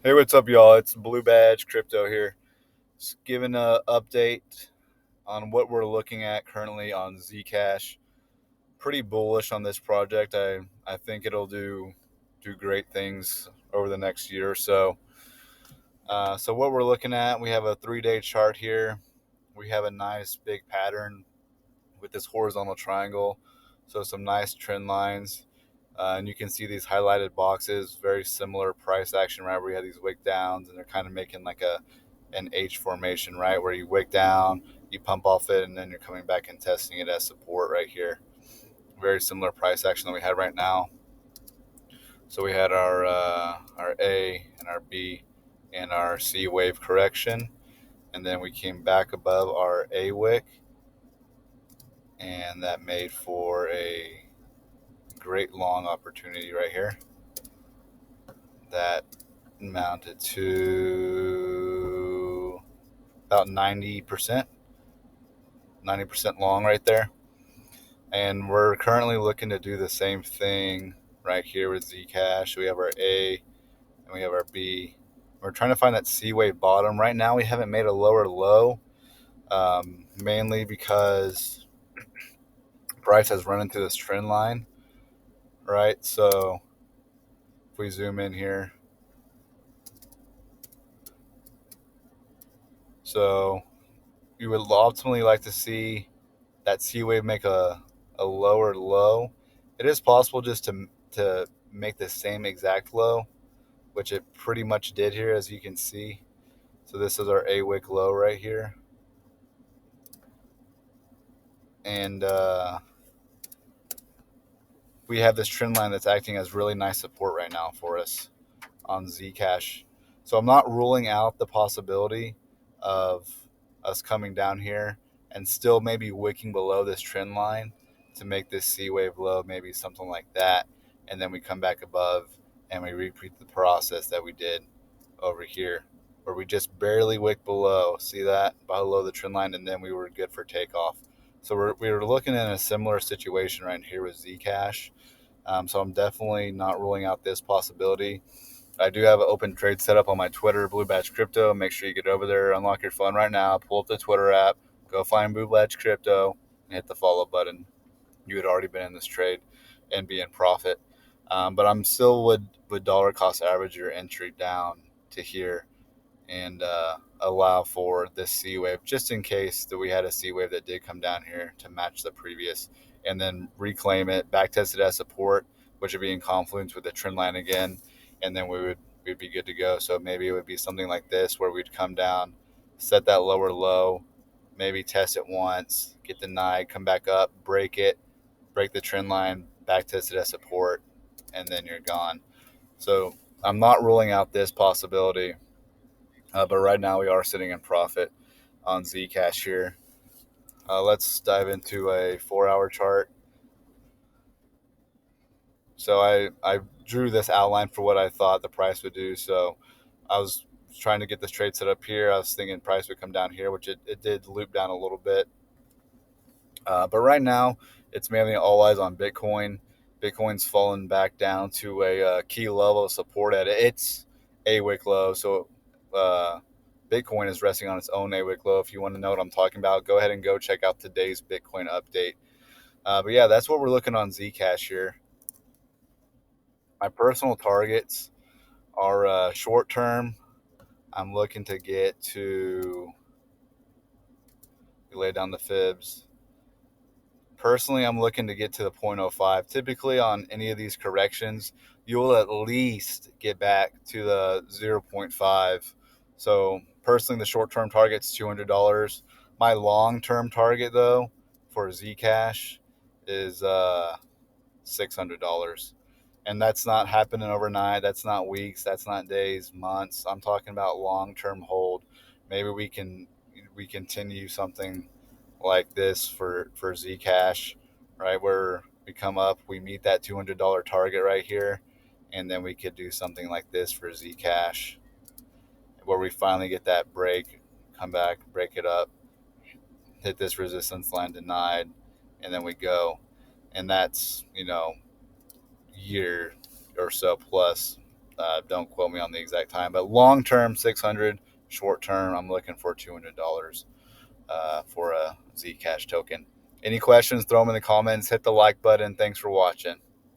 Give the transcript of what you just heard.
Hey, what's up, y'all? It's Blue Badge Crypto here. Just giving an update on what we're looking at currently on Zcash. Pretty bullish on this project. I think it'll do great things over the next year or so. So what we're looking at, we have a 3-day chart here. We have a nice big pattern with this horizontal triangle. So some nice trend lines. And you can see these highlighted boxes, very similar price action, right? Where you have these wick downs and they're kind of making like an H formation, right? Where you wick down, you pump off it, and then you're coming back and testing it as support right here. Very similar price action that we had right now. So we had our A and our B and our C wave correction, and then we came back above our A wick, and that made for a great long opportunity right here. That mounted to about 90% long right there. And we're currently looking to do the same thing right here with Zcash. We have our A and we have our B. We're trying to find that C wave bottom. Right now, we haven't made a lower low, mainly because price has run into this trend line, right? So if we zoom in here, so you would ultimately like to see that C wave make a lower low. It is possible just to make the same exact low, which it pretty much did here, as you can see. So this is our A wick low right here, and we have this trend line that's acting as really nice support right now for us on Zcash. So I'm not ruling out the possibility of us coming down here and still maybe wicking below this trend line to make this C wave low, maybe something like that, and then we come back above and we repeat the process that we did over here, where we just barely wick below. See that? Below the trend line, and then we were good for takeoff. So we were looking in a similar situation right here with Zcash. So I'm definitely not ruling out this possibility. I do have an open trade set up on my Twitter, Blue Badge Crypto. Make sure you get over there, unlock your phone right now, pull up the Twitter app, go find Blue Badge Crypto, and hit the follow button. You had already been in this trade and be in profit. But I'm still would dollar cost average your entry down to here and allow for this C wave, just in case that we had a C wave that did come down here to match the previous, and then reclaim it, back test it as support, which would be in confluence with the trend line again, and then we'd be good to go. So maybe it would be something like this where we'd come down, set that lower low, maybe test it once, get denied, come back up, break it, break the trend line, back test it as support, and then you're gone. So I'm not ruling out this possibility, but right now we are sitting in profit on Zcash here. Let's dive into a 4 hour chart. So I drew this outline for what I thought the price would do. So I was trying to get this trade set up here. I was thinking price would come down here, which it did loop down a little bit. But right now, it's mainly all eyes on Bitcoin. Bitcoin's fallen back down to a key level of support at its A-wick low. So uh, Bitcoin is resting on its own A-wick low. If you want to know what I'm talking about, go ahead and go check out today's Bitcoin update. But yeah, that's what we're looking on Zcash here. My personal targets are short term. I'm looking to get to lay down the fibs. Personally, I'm looking to get to the 0.05. Typically, on any of these corrections, you'll at least get back to the zero point 0.5. So, personally, the short term target's $200. My long term target, though, for Zcash is $600. And that's not happening overnight. That's not weeks. That's not days, months. I'm talking about long term hold. Maybe we continue something like this for Zcash, right? Where we come up, we meet that $200 target right here, and then we could do something like this for Zcash, where we finally get that break, come back, break it up, hit this resistance line denied, and then we go. And that's, year or so plus. Don't quote me on the exact time, but long term 600, short term I'm looking for $200 for a Zcash token. Any questions? Throw them in the comments. Hit the like button. Thanks for watching.